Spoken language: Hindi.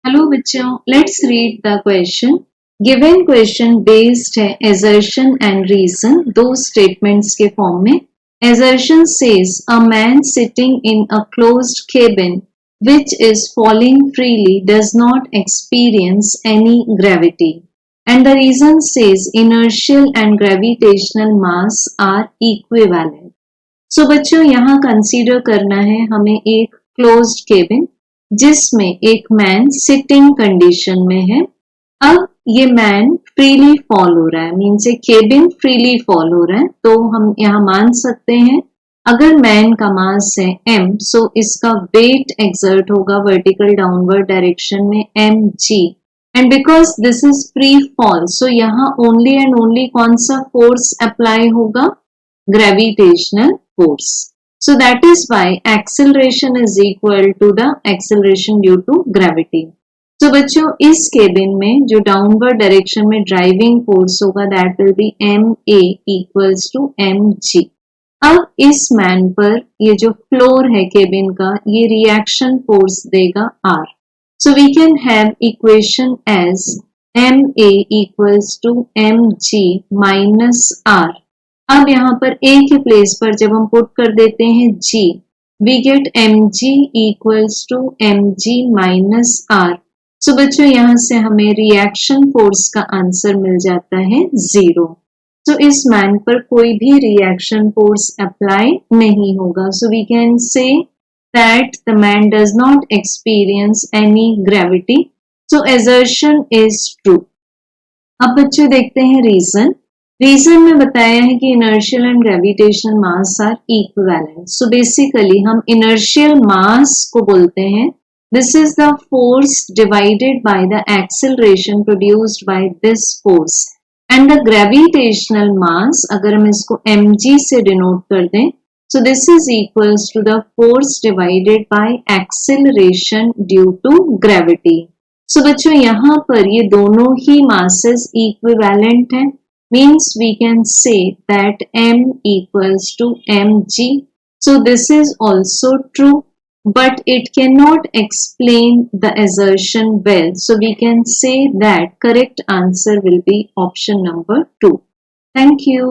हेलो बच्चों, let's read the question. Given question based है assertion एंड रीजन, दो स्टेटमेंट्स के फॉर्म में। Assertion says a man sitting in a closed cabin which is falling freely does not experience any gravity, and the reason says inertial and gravitational mass are equivalent. So बच्चों यहाँ कंसीडर करना है हमें एक क्लोज्ड केबिन जिसमें एक मैन सिटिंग कंडीशन में है। अब ये मैन फ्रीली फॉल हो रहा है, मीन्स ये केबिन फ्रीली फॉल हो रहा है। तो हम यहाँ मान सकते हैं अगर मैन का मास है m, सो इसका वेट एक्सर्ट होगा वर्टिकल डाउनवर्ड डायरेक्शन में mg, and because this is free fall, so यहाँ ओनली एंड ओनली कौन सा फोर्स अप्लाई होगा? Gravitational force. So that is why acceleration is equal to the acceleration due to gravity. So बच्चों इस केबिन में जो डाउनवर्ड डायरेक्शन में ड्राइविंग फोर्स होगा that will be ma equals to mg. अब इस मैन पर ये जो फ्लोर है केबिन का ये रिएक्शन फोर्स देगा r. So we can have equation as ma equals to mg minus r. अब यहाँ पर a के प्लेस पर जब हम पुट कर देते हैं g, we get mg equals to mg minus r. सो बच्चों यहाँ से हमें रिएक्शन फोर्स का आंसर मिल जाता है 0. तो इस मैन पर कोई भी रिएक्शन फोर्स अप्लाई नहीं होगा. So we can say that the man does not experience any gravity. So assertion is true. अब बच्चों देखते हैं रीजन में बताया है कि inertial and gravitational mass are equivalent. So basically हम इनर्शियल मास को बोलते हैं this is the force divided by the acceleration produced by this force, and the gravitational mass अगर हम इसको mg से डिनोट कर दें, so this is equals to the force divided by acceleration due to gravity. So बच्चों यहाँ पर ये दोनों ही मासेस इक्विवेलेंट हैं, means we can say that m equals to mg. So this is also true, but it cannot explain the assertion well. So we can say that correct answer will be option number 2. Thank you.